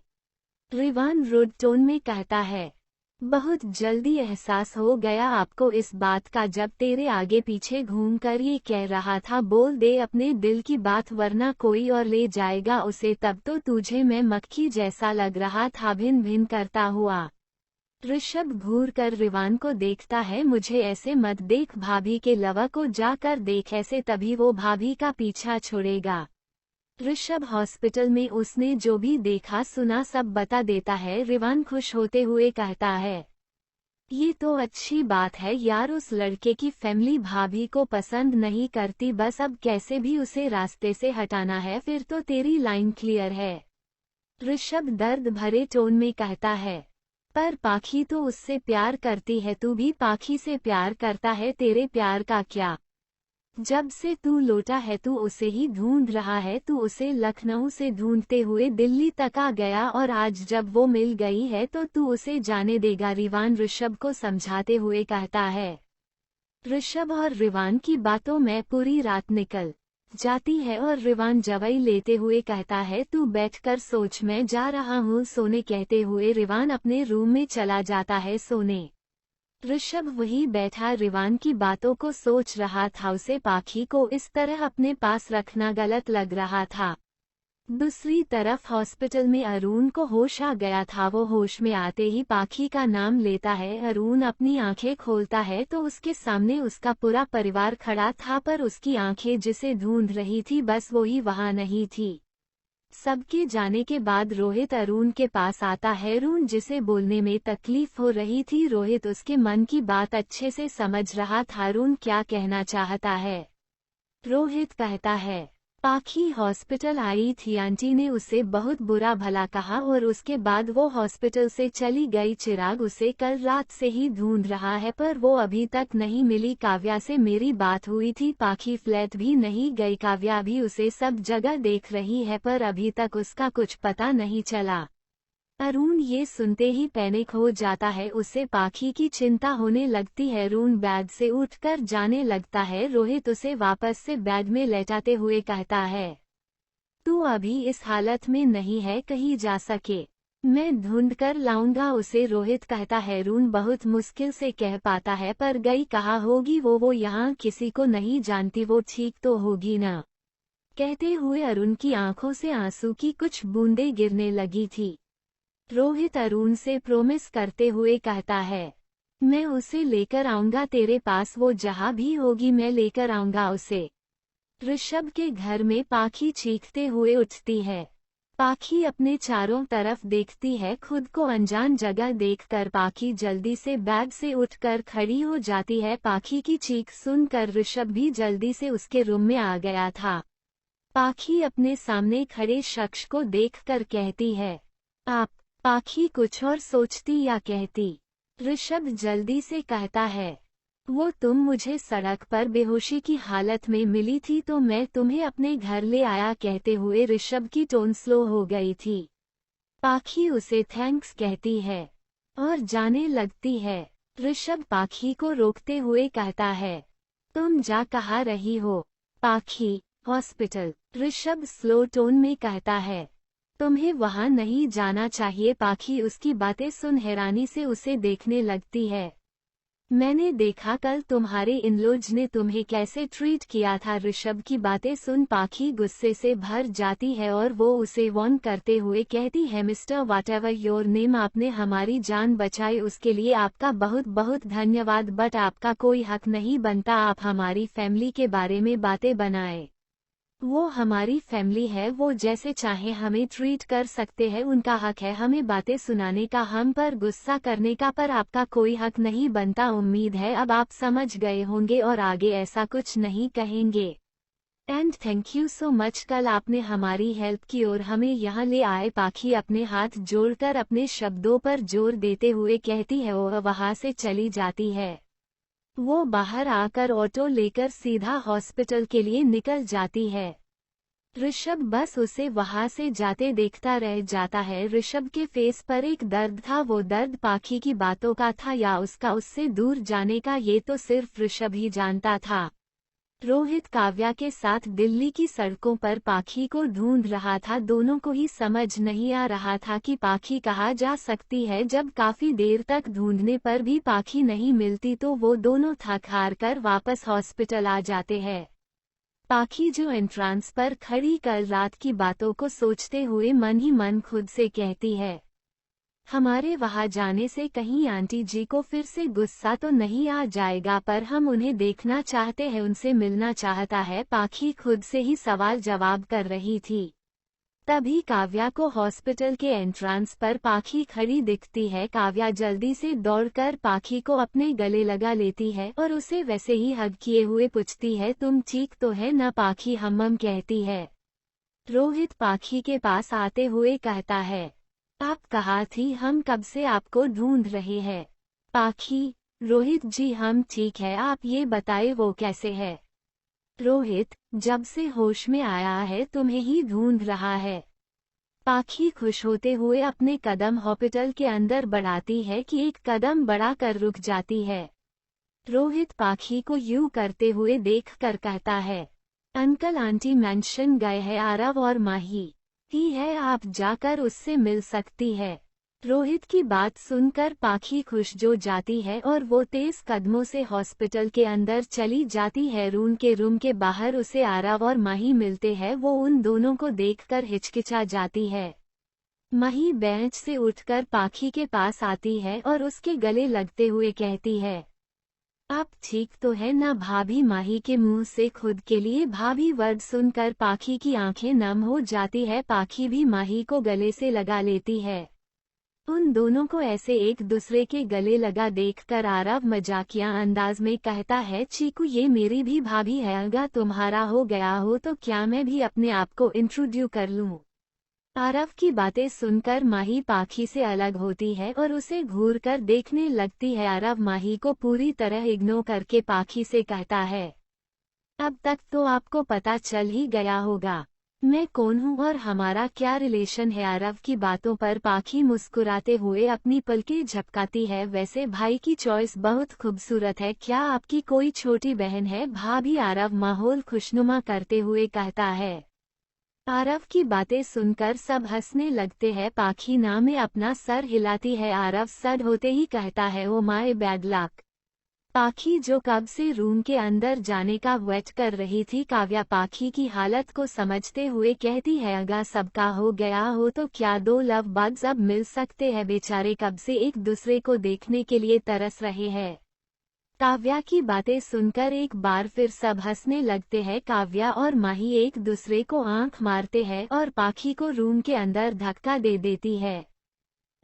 रिवान रुड टोन में कहता है, बहुत जल्दी एहसास हो गया आपको इस बात का, जब तेरे आगे पीछे घूमकर ये कह रहा था बोल दे अपने दिल की बात वरना कोई और ले जाएगा उसे, तब तो तुझे मैं मक्खी जैसा लग रहा था, भिन भिन करता हुआ। ऋषभ घूर कर रिवान को देखता है, मुझे ऐसे मत देख, भाभी के लवा को जाकर देख, ऐसे तभी वो भाभी का पीछा छोड़ेगा। ऋषभ हॉस्पिटल में उसने जो भी देखा सुना सब बता देता है। रिवान खुश होते हुए कहता है, ये तो अच्छी बात है यार, उस लड़के की फैमिली भाभी को पसंद नहीं करती, बस अब कैसे भी उसे रास्ते से हटाना है, फिर तो तेरी लाइन क्लियर है। ऋषभ दर्द भरे टोन में कहता है, पर पाखी तो उससे प्यार करती है, तू भी पाखी से प्यार करता है, तेरे प्यार का क्या? जब से तू लौटा है तू उसे ही ढूंढ रहा है, तू उसे लखनऊ से ढूंढते हुए दिल्ली तक आ गया और आज जब वो मिल गई है तो तू उसे जाने देगा? रिवान ऋषभ को समझाते हुए कहता है। ऋषभ और रिवान की बातों में पूरी रात निकल जाती है और रिवान जवाई लेते हुए कहता है, तू बैठकर सोच, मैं जा रहा हूँ सोने। कहते हुए रिवान अपने रूम में चला जाता है सोने। ऋषभ वही बैठा रिवान की बातों को सोच रहा था। उसे पाखी को इस तरह अपने पास रखना गलत लग रहा था। दूसरी तरफ हॉस्पिटल में अरुण को होश आ गया था। वो होश में आते ही पाखी का नाम लेता है। अरुण अपनी आंखें खोलता है तो उसके सामने उसका पूरा परिवार खड़ा था, पर उसकी आंखें जिसे ढूंढ रही थी बस वो ही वहां नहीं थी। सबके जाने के बाद रोहित अरुण के पास आता है। अरुण जिसे बोलने में तकलीफ हो रही थी, रोहित उसके मन की बात अच्छे से समझ रहा था। अरुण क्या कहना चाहता है? रोहित कहता है, पाखी हॉस्पिटल आई थी, आंटी ने उसे बहुत बुरा भला कहा और उसके बाद वो हॉस्पिटल से चली गई। चिराग उसे कल रात से ही ढूंढ रहा है पर वो अभी तक नहीं मिली। काव्या से मेरी बात हुई थी, पाखी फ्लैट भी नहीं गई। काव्या भी उसे सब जगह देख रही है पर अभी तक उसका कुछ पता नहीं चला। अरुण ये सुनते ही पैनिक हो जाता है। उसे पाखी की चिंता होने लगती है। अरुण बैग से उठकर जाने लगता है। रोहित उसे वापस से बैग में लेटाते हुए कहता है, तू अभी इस हालत में नहीं है कहीं जा सके, मैं ढूंढ कर लाऊंगा उसे। रोहित कहता है। अरुण बहुत मुश्किल से कह पाता है, पर गई कहाँ होगी वो यहाँ किसी को नहीं जानती, वो ठीक तो होगी ना? कहते हुए अरुण की आंखों से आंसू की कुछ बूंदें गिरने लगी थी। रोहित अरुण से प्रॉमिस करते हुए कहता है, मैं उसे लेकर आऊंगा तेरे पास, वो जहां भी होगी मैं लेकर आऊंगा उसे। ऋषभ के घर में पाखी चीखते हुए उठती है। पाखी अपने चारों तरफ देखती है। खुद को अनजान जगह देखकर पाखी जल्दी से बैग से उठकर खड़ी हो जाती है। पाखी की चीख सुनकर ऋषभ भी जल्दी से उसके रूम में आ गया था। पाखी अपने सामने खड़े शख्स को देखकर कहती है, आप? पाखी कुछ और सोचती या कहती। ऋषभ जल्दी से कहता है, वो तुम मुझे सड़क पर बेहोशी की हालत में मिली थी तो मैं तुम्हें अपने घर ले आया। कहते हुए ऋषभ की टोन स्लो हो गई थी। पाखी उसे थैंक्स कहती है और जाने लगती है। ऋषभ पाखी को रोकते हुए कहता है, तुम जा कहाँ रही हो? पाखी, हॉस्पिटल। ऋषभ स्लो टोन में कहता है, तुम्हें वहां नहीं जाना चाहिए। पाखी उसकी बातें सुन हैरानी से उसे देखने लगती है। मैंने देखा कल तुम्हारे इन-लॉज ने तुम्हें कैसे ट्रीट किया था। ऋषभ की बातें सुन पाखी गुस्से से भर जाती है और वो उसे वार्न करते हुए कहती है, मिस्टर व्हाटएवर योर नेम, आपने हमारी जान बचाई उसके लिए आपका बहुत बहुत धन्यवाद, बट आपका कोई हक नहीं बनता आप हमारी फैमिली के बारे में बातें बनाए। वो हमारी फैमिली है, वो जैसे चाहे हमें ट्रीट कर सकते हैं, उनका हक है हमें बातें सुनाने का, हम पर गुस्सा करने का, पर आपका कोई हक नहीं बनता। उम्मीद है अब आप समझ गए होंगे और आगे ऐसा कुछ नहीं कहेंगे। And thank you so much, कल आपने हमारी हेल्प की और हमें यहाँ ले आए। पाखी अपने हाथ जोड़कर अपने शब्दों पर जोर देते हुए कहती है और वहाँ से चली जाती है। वो बाहर आकर ऑटो लेकर सीधा हॉस्पिटल के लिए निकल जाती है। ऋषभ बस उसे वहां से जाते देखता रह जाता है। ऋषभ के फेस पर एक दर्द था, वो दर्द पाखी की बातों का था या उसका उससे दूर जाने का, ये तो सिर्फ ऋषभ ही जानता था। रोहित काव्या के साथ दिल्ली की सड़कों पर पाखी को ढूंढ रहा था। दोनों को ही समझ नहीं आ रहा था कि पाखी कहाँ जा सकती है। जब काफी देर तक ढूंढने पर भी पाखी नहीं मिलती तो वो दोनों थक हार कर वापस हॉस्पिटल आ जाते हैं। पाखी जो एंट्रांस पर खड़ी कल रात की बातों को सोचते हुए मन ही मन खुद से कहती है, हमारे वहां जाने से कहीं आंटी जी को फिर से गुस्सा तो नहीं आ जाएगा, पर हम उन्हें देखना चाहते हैं, उनसे मिलना चाहता है। पाखी खुद से ही सवाल जवाब कर रही थी। तभी काव्या को हॉस्पिटल के एंट्रांस पर पाखी खड़ी दिखती है। काव्या जल्दी से दौड़कर पाखी को अपने गले लगा लेती है और उसे वैसे ही हग किए हुए पूछती है, तुम ठीक तो है ना? पाखी हम कहती है। रोहित पाखी के पास आते हुए कहता है, आप कहाँ थी? हम कब से आपको ढूंढ रहे हैं। पाखी, रोहित जी हम ठीक है, आप ये बताए वो कैसे है? रोहित, जब से होश में आया है तुम्हें ही ढूंढ रहा है। पाखी खुश होते हुए अपने कदम हॉस्पिटल के अंदर बढ़ाती है कि एक कदम बढ़ाकर रुक जाती है। रोहित पाखी को यूं करते हुए देखकर कहता है, अंकल आंटी मेंशन गए हैं, आरव और माही ही है, आप जाकर उससे मिल सकती है। रोहित की बात सुनकर पाखी खुश जो जाती है और वो तेज कदमों से हॉस्पिटल के अंदर चली जाती है। अरुण के रूम के बाहर उसे आरव और माही मिलते हैं। वो उन दोनों को देखकर हिचकिचा जाती है। माही बेंच से उठकर पाखी के पास आती है और उसके गले लगते हुए कहती है, आप ठीक तो है ना भाभी। माही के मुंह से खुद के लिए भाभी वर्ड सुनकर पाखी की आंखें नम हो जाती है। पाखी भी माही को गले से लगा लेती है। उन दोनों को ऐसे एक दूसरे के गले लगा देखकर आरव मजाकिया अंदाज में कहता है, चीकू ये मेरी भी भाभी है, अगर तुम्हारा हो गया हो तो क्या मैं भी अपने आप को इंट्रोड्यूस कर लूं। आरव की बातें सुनकर माही पाखी से अलग होती है और उसे घूर कर देखने लगती है। आरव माही को पूरी तरह इग्नोर करके पाखी से कहता है, अब तक तो आपको पता चल ही गया होगा मैं कौन हूँ और हमारा क्या रिलेशन है। आरव की बातों पर पाखी मुस्कुराते हुए अपनी पलकें झपकाती है। वैसे भाई की चॉइस बहुत खूबसूरत है, क्या आपकी कोई छोटी बहन है भाभी। आरव माहौल खुशनुमा करते हुए कहता है। आरव की बातें सुनकर सब हंसने लगते हैं। पाखी ना में अपना सर हिलाती है। आरव सड होते ही कहता है, ओ माय बैड लक। पाखी जो कब से रूम के अंदर जाने का वेट कर रही थी, काव्या पाखी की हालत को समझते हुए कहती है, अगर सबका हो गया हो तो क्या दो लव बग्स अब मिल सकते हैं। बेचारे कब से एक दूसरे को देखने के लिए तरस रहे हैं। काव्या की बातें सुनकर एक बार फिर सब हंसने लगते हैं। काव्या और माही एक दूसरे को आंख मारते हैं और पाखी को रूम के अंदर धक्का दे देती है।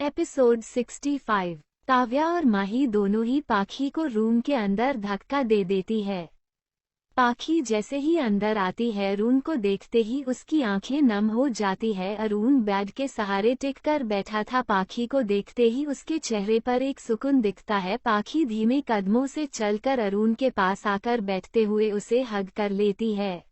एपिसोड 65। काव्या और माही दोनों ही पाखी को रूम के अंदर धक्का दे देती है। पाखी जैसे ही अंदर आती है, अरुण को देखते ही उसकी आंखें नम हो जाती है। अरुण बेड के सहारे टिककर बैठा था। पाखी को देखते ही उसके चेहरे पर एक सुकून दिखता है। पाखी धीमे कदमों से चलकर अरुण के पास आकर बैठते हुए उसे हग कर लेती है।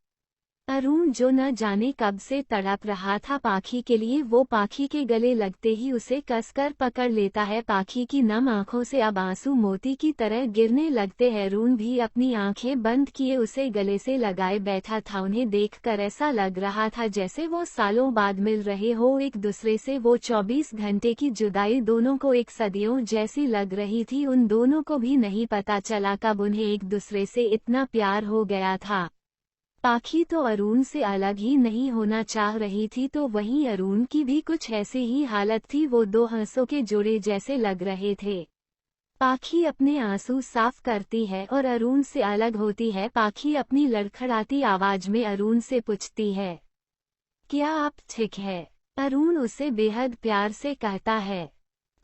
अरुण जो न जाने कब से तड़प रहा था पाखी के लिए, वो पाखी के गले लगते ही उसे कसकर पकड़ लेता है। पाखी की नम आंखों से अब आंसू मोती की तरह गिरने लगते हैं। अरुण भी अपनी आंखें बंद किए उसे गले से लगाए बैठा था। उन्हें देखकर ऐसा लग रहा था जैसे वो सालों बाद मिल रहे हो एक दूसरे से। वो 24 घंटे की जुदाई दोनों को एक सदियों जैसी लग रही थी। उन दोनों को भी नहीं पता चला कब उन्हें एक दूसरे से इतना प्यार हो गया था। पाखी तो अरुण से अलग ही नहीं होना चाह रही थी, तो वहीं अरुण की भी कुछ ऐसी ही हालत थी। वो दो हंसों के जोड़े जैसे लग रहे थे। पाखी अपने आंसू साफ करती है और अरुण से अलग होती है। पाखी अपनी लड़खड़ाती आवाज में अरुण से पूछती है, क्या आप ठीक है। अरुण उसे बेहद प्यार से कहता है,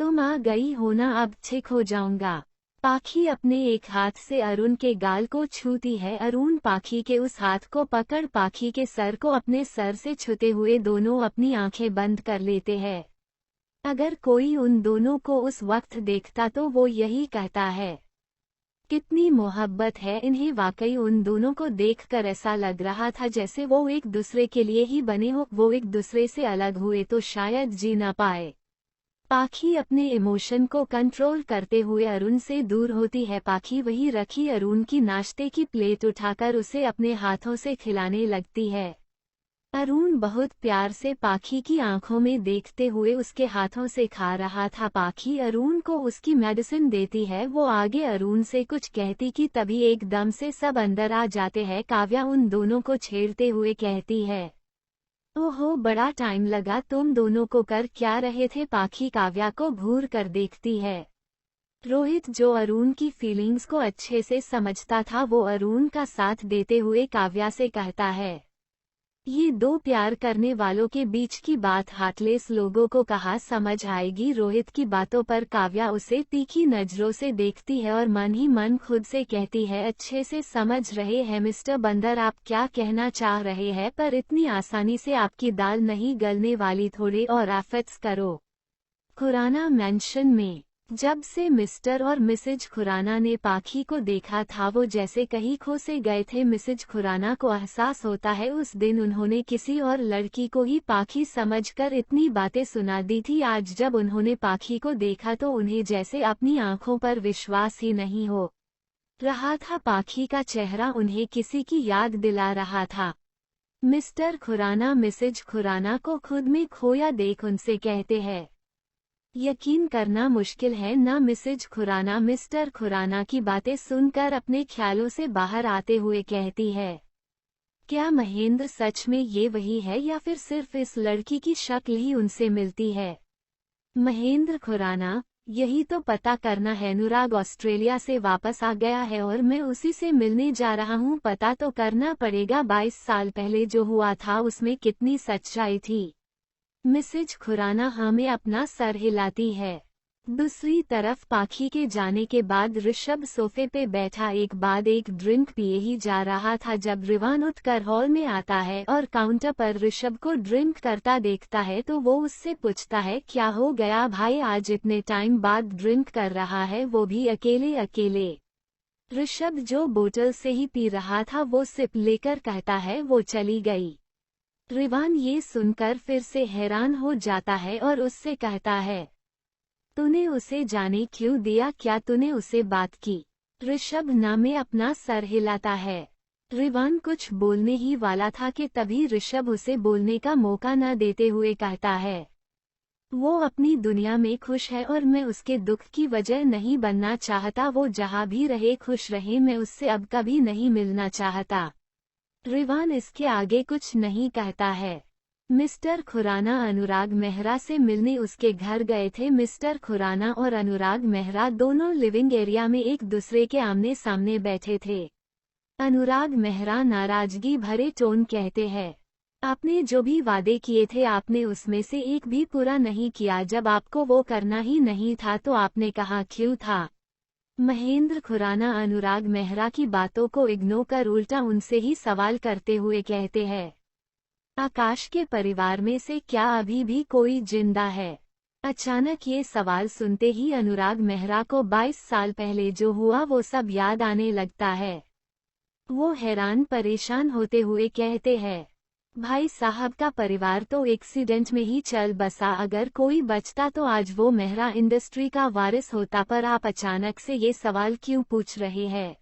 तुम आ गई हो ना, अब ठीक हो जाऊंगा। पाखी अपने एक हाथ से अरुण के गाल को छूती है। अरुण पाखी के उस हाथ को पकड़ पाखी के सर को अपने सर से छूते हुए दोनों अपनी आंखें बंद कर लेते हैं। अगर कोई उन दोनों को उस वक्त देखता तो वो यही कहता है, कितनी मोहब्बत है इन्हें। वाकई उन दोनों को देखकर ऐसा लग रहा था जैसे वो एक दूसरे के लिए ही बने हो। वो एक दूसरे से अलग हुए तो शायद जी ना पाए। पाखी अपने इमोशन को कंट्रोल करते हुए अरुण से दूर होती है। पाखी वही रखी अरुण की नाश्ते की प्लेट उठाकर उसे अपने हाथों से खिलाने लगती है। अरुण बहुत प्यार से पाखी की आंखों में देखते हुए उसके हाथों से खा रहा था। पाखी अरुण को उसकी मेडिसिन देती है। वो आगे अरुण से कुछ कहती कि तभी एकदम से सब अंदर आ जाते हैं। काव्या उन दोनों को छेड़ते हुए कहती है, ओहो बड़ा टाइम लगा, तुम दोनों को कर क्या रहे थे। पाखी काव्या को घूर कर देखती है। रोहित जो अरुण की फीलिंग्स को अच्छे से समझता था, वो अरुण का साथ देते हुए काव्या से कहता है, ये दो प्यार करने वालों के बीच की बात हार्टलेस लोगों को कहाँ समझ आएगी। रोहित की बातों पर काव्या उसे तीखी नजरों से देखती है और मन ही मन खुद से कहती है, अच्छे से समझ रहे हैं मिस्टर बंदर, आप क्या कहना चाह रहे हैं, पर इतनी आसानी से आपकी दाल नहीं गलने वाली, थोड़े और एफर्ट्स करो। खुराना मैंशन में जब से मिस्टर और मिसेज खुराना ने पाखी को देखा था, वो जैसे कहीं खो से गए थे। मिसेज खुराना को एहसास होता है उस दिन उन्होंने किसी और लड़की को ही पाखी समझकर इतनी बातें सुना दी थी। आज जब उन्होंने पाखी को देखा तो उन्हें जैसे अपनी आंखों पर विश्वास ही नहीं हो रहा था। पाखी का चेहरा उन्हें किसी की याद दिला रहा था। मिस्टर खुराना मिसेज खुराना को खुद में खोया देख उनसे कहते हैं, यकीन करना मुश्किल है ना मिसेज खुराना मिस्टर खुराना की बातें सुनकर अपने ख्यालों से बाहर आते हुए कहती है। क्या महेंद्र सच में ये वही है या फिर सिर्फ इस लड़की की शक्ल ही उनसे मिलती है? महेंद्र खुराना, यही तो पता करना है। अनुराग ऑस्ट्रेलिया से वापस आ गया है और मैं उसी से मिलने जा रहा हूँ। पता तो करना पड़ेगा 22 साल पहले जो हुआ था उसमें कितनी सच्चाई थी। मिसेज खुराना हमें अपना सर हिलाती है। दूसरी तरफ पाखी के जाने के बाद ऋषभ सोफे पे बैठा एक बाद एक ड्रिंक पिए ही जा रहा था जब रिवान उठकर हॉल में आता है और काउंटर पर ऋषभ को ड्रिंक करता देखता है तो वो उससे पूछता है, क्या हो गया भाई, आज इतने टाइम बाद ड्रिंक कर रहा है, वो भी अकेले अकेले। ऋषभ जो बोतल से ही पी रहा था वो सिप लेकर कहता है, वो चली गई। रिवान ये सुनकर फिर से हैरान हो जाता है और उससे कहता है, तूने उसे जाने क्यों दिया, क्या तूने उसे बात की? ऋषभ नामे अपना सर हिलाता है। रिवान कुछ बोलने ही वाला था कि तभी ऋषभ उसे बोलने का मौका न देते हुए कहता है, वो अपनी दुनिया में खुश है और मैं उसके दुख की वजह नहीं बनना चाहता। वो जहाँ भी रहे खुश रहे, मैं उससे अब कभी नहीं मिलना चाहता। रिवान इसके आगे कुछ नहीं कहता है। मिस्टर खुराना अनुराग मेहरा से मिलने उसके घर गए थे। मिस्टर खुराना और अनुराग मेहरा दोनों लिविंग एरिया में एक दूसरे के आमने सामने बैठे थे। अनुराग मेहरा नाराजगी भरे टोन कहते हैं, आपने जो भी वादे किए थे आपने उसमें से एक भी पूरा नहीं किया। जब आपको वो करना ही नहीं था तो आपने कहा क्यों था? महेंद्र खुराना अनुराग मेहरा की बातों को इग्नोर कर उल्टा उनसे ही सवाल करते हुए कहते हैं, आकाश के परिवार में से क्या अभी भी कोई जिंदा है? अचानक ये सवाल सुनते ही अनुराग मेहरा को 22 साल पहले जो हुआ वो सब याद आने लगता है। वो हैरान परेशान होते हुए कहते हैं, भाई साहब का परिवार तो एक्सीडेंट में ही चल बसा, अगर कोई बचता तो आज वो मेहरा इंडस्ट्री का वारिस होता। पर आप अचानक से ये सवाल क्यों पूछ रहे हैं?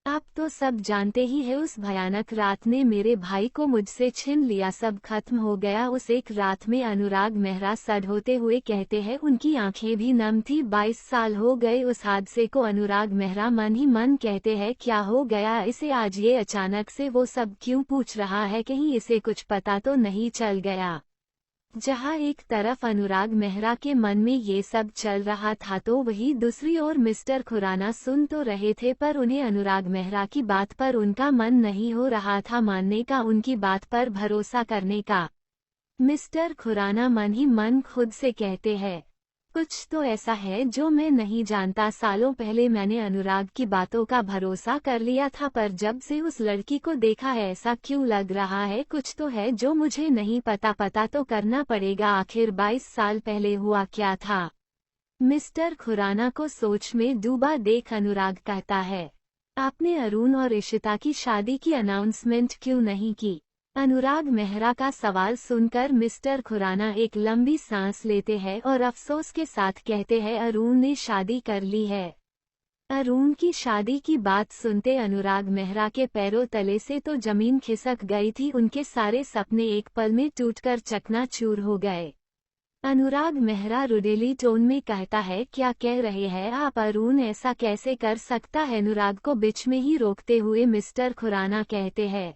आप तो सब जानते ही है, उस भयानक रात ने मेरे भाई को मुझसे छीन लिया, सब खत्म हो गया उस एक रात में। अनुराग मेहरा सड होते हुए कहते हैं, उनकी आंखें भी नम थी। 22 साल हो गए उस हादसे को। अनुराग मेहरा मन ही मन कहते हैं, क्या हो गया इसे आज ये अचानक से वो सब क्यों पूछ रहा है, कहीं इसे कुछ पता तो नहीं चल गया? जहां एक तरफ अनुराग मेहरा के मन में ये सब चल रहा था तो वहीं दूसरी ओर मिस्टर खुराना सुन तो रहे थे पर उन्हें अनुराग मेहरा की बात पर उनका मन नहीं हो रहा था मानने का, उनकी बात पर भरोसा करने का। मिस्टर खुराना मन ही मन खुद से कहते हैं, कुछ तो ऐसा है जो मैं नहीं जानता। सालों पहले मैंने अनुराग की बातों का भरोसा कर लिया था पर जब से उस लड़की को देखा है ऐसा क्यों लग रहा है, कुछ तो है जो मुझे नहीं पता। पता तो करना पड़ेगा आखिर 22 साल पहले हुआ क्या था। मिस्टर खुराना को सोच में डूबा देख अनुराग कहता है, आपने अरुण और इशिता की शादी की अनाउंसमेंट क्यों नहीं की? अनुराग मेहरा का सवाल सुनकर मिस्टर खुराना एक लंबी सांस लेते हैं और अफसोस के साथ कहते हैं, अरुण ने शादी कर ली है। अरुण की शादी की बात सुनते अनुराग मेहरा के पैरों तले से तो जमीन खिसक गई थी। उनके सारे सपने एक पल में टूटकर चकनाचूर हो गए। अनुराग मेहरा रुडेली टोन में कहता है, क्या कह रहे हैं आप? अरुण ऐसा कैसे कर सकता है? अनुराग को बीच में ही रोकते हुए मिस्टर खुराना कहते हैं,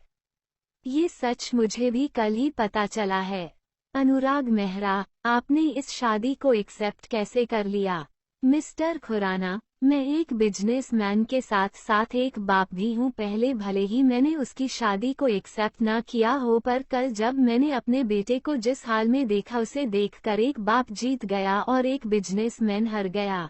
ये सच मुझे भी कल ही पता चला है। अनुराग मेहरा, आपने इस शादी को एक्सेप्ट कैसे कर लिया? मिस्टर खुराना, मैं एक बिजनेसमैन के साथ साथ एक बाप भी हूँ। पहले भले ही मैंने उसकी शादी को एक्सेप्ट ना किया हो पर कल जब मैंने अपने बेटे को जिस हाल में देखा उसे देखकर एक बाप जीत गया और एक बिजनेसमैन हार गया।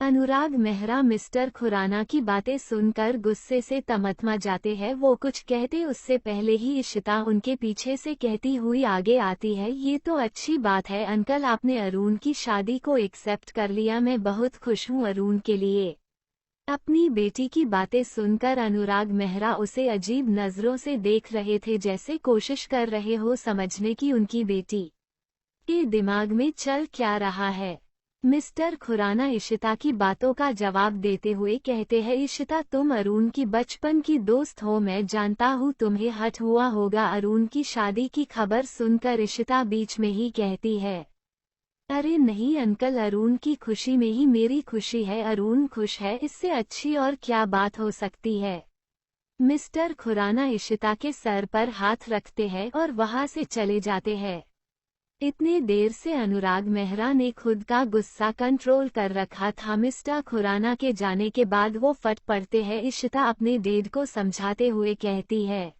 अनुराग मेहरा मिस्टर खुराना की बातें सुनकर गुस्से से तमतमा जाते हैं। वो कुछ कहते उससे पहले ही इशिता उनके पीछे से कहती हुई आगे आती है, ये तो अच्छी बात है अंकल, आपने अरुण की शादी को एक्सेप्ट कर लिया, मैं बहुत खुश हूँ अरुण के लिए। अपनी बेटी की बातें सुनकर अनुराग मेहरा उसे अजीब नजरों से देख रहे थे, जैसे कोशिश कर रहे हो समझने की उनकी बेटी के दिमाग में चल क्या रहा है। मिस्टर खुराना इशिता की बातों का जवाब देते हुए कहते हैं, इशिता तुम अरुण की बचपन की दोस्त हो, मैं जानता हूँ तुम्हें हट हुआ होगा अरुण की शादी की खबर सुनकर। इशिता बीच में ही कहती है, अरे नहीं अंकल, अरुण की खुशी में ही मेरी खुशी है। अरुण खुश है, इससे अच्छी और क्या बात हो सकती है। मिस्टर खुराना इशिता के सर पर हाथ रखते हैं और वहां से चले जाते हैं। इतने देर से अनुराग मेहरा ने खुद का गुस्सा कंट्रोल कर रखा था। मिस्टर खुराना के जाने के बाद वो फट पड़ते हैं। इशिता अपने डैड को समझाते हुए कहती है,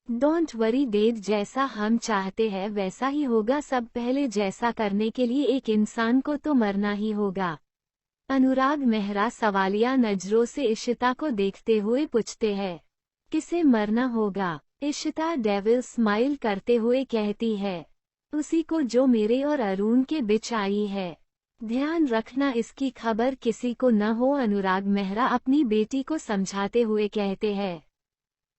डोंट वरी डैड, जैसा हम चाहते हैं वैसा ही होगा। सब पहले जैसा करने के लिए एक इंसान को तो मरना ही होगा। अनुराग मेहरा सवालिया नजरों से इशिता को देखते हुए पूछते हैं, किसे मरना होगा? इशिता डेविल स्माइल करते हुए कहती है, उसी को जो मेरे और अरुण के बीच आई है। ध्यान रखना इसकी खबर किसी को न हो। अनुराग मेहरा अपनी बेटी को समझाते हुए कहते हैं।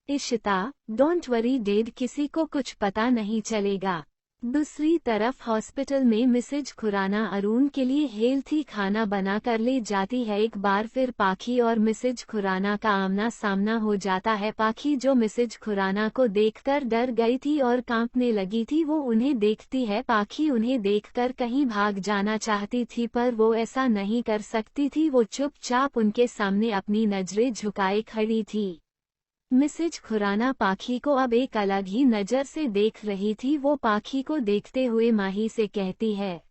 इशिता, डोंट वरी डैड, किसी को कुछ पता नहीं चलेगा। दूसरी तरफ हॉस्पिटल में मिसेज खुराना अरुण के लिए हेल्थी खाना बना कर ले जाती है। एक बार फिर पाखी और मिसेज खुराना का आमना सामना हो जाता है। पाखी, जो मिसेज खुराना को देखकर डर गई थी और कांपने लगी थी, वो उन्हें देखती है। पाखी उन्हें देखकर कहीं भाग जाना चाहती थी पर वो ऐसा नहीं कर सकती थी। वो चुपचाप उनके सामने अपनी नजरें झुकाए खड़ी थी। मिसेज खुराना पाखी को अब एक अलग ही नज़र से देख रही थी। वो पाखी को देखते हुए माही से कहती है,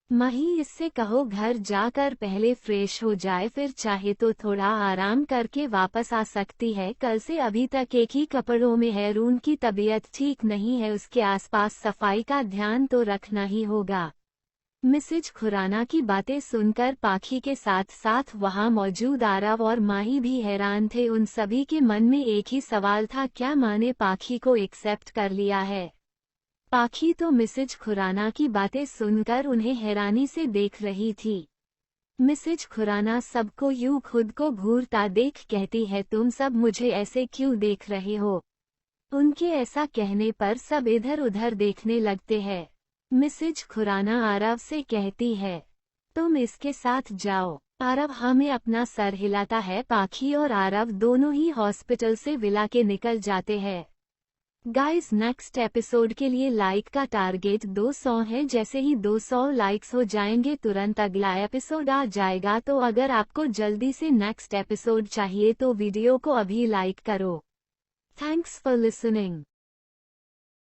माही, इससे कहो घर जाकर पहले फ्रेश हो जाए, फिर चाहे तो थोड़ा आराम करके वापस आ सकती है। कल से अभी तक एक ही कपड़ों में है। अरुण की तबीयत ठीक नहीं है, उसके आसपास सफाई का ध्यान तो रखना ही होगा। मिसेज खुराना की बातें सुनकर पाखी के साथ साथ वहां मौजूद आरव और माही भी हैरान थे। उन सभी के मन में एक ही सवाल था, क्या माँ ने पाखी को एक्सेप्ट कर लिया है? पाखी तो मिसेज खुराना की बातें सुनकर उन्हें हैरानी से देख रही थी। मिसेज खुराना सबको यूं खुद को घूरता देख कहती है, तुम सब मुझे ऐसे क्यों देख रहे हो? उनके ऐसा कहने पर सब इधर उधर देखने लगते हैं। मिसेज खुराना आरव से कहती है, तुम इसके साथ जाओ। आरव हमें अपना सर हिलाता है। पाखी और आरव दोनों ही हॉस्पिटल से विला के निकल जाते हैं। गाइस, नेक्स्ट एपिसोड के लिए लाइक का टारगेट 200 है। जैसे ही 200 लाइक्स हो जाएंगे तुरंत अगला एपिसोड आ जाएगा। तो अगर आपको जल्दी से नेक्स्ट एपिसोड चाहिए तो वीडियो को अभी लाइक करो। Thanks for listening.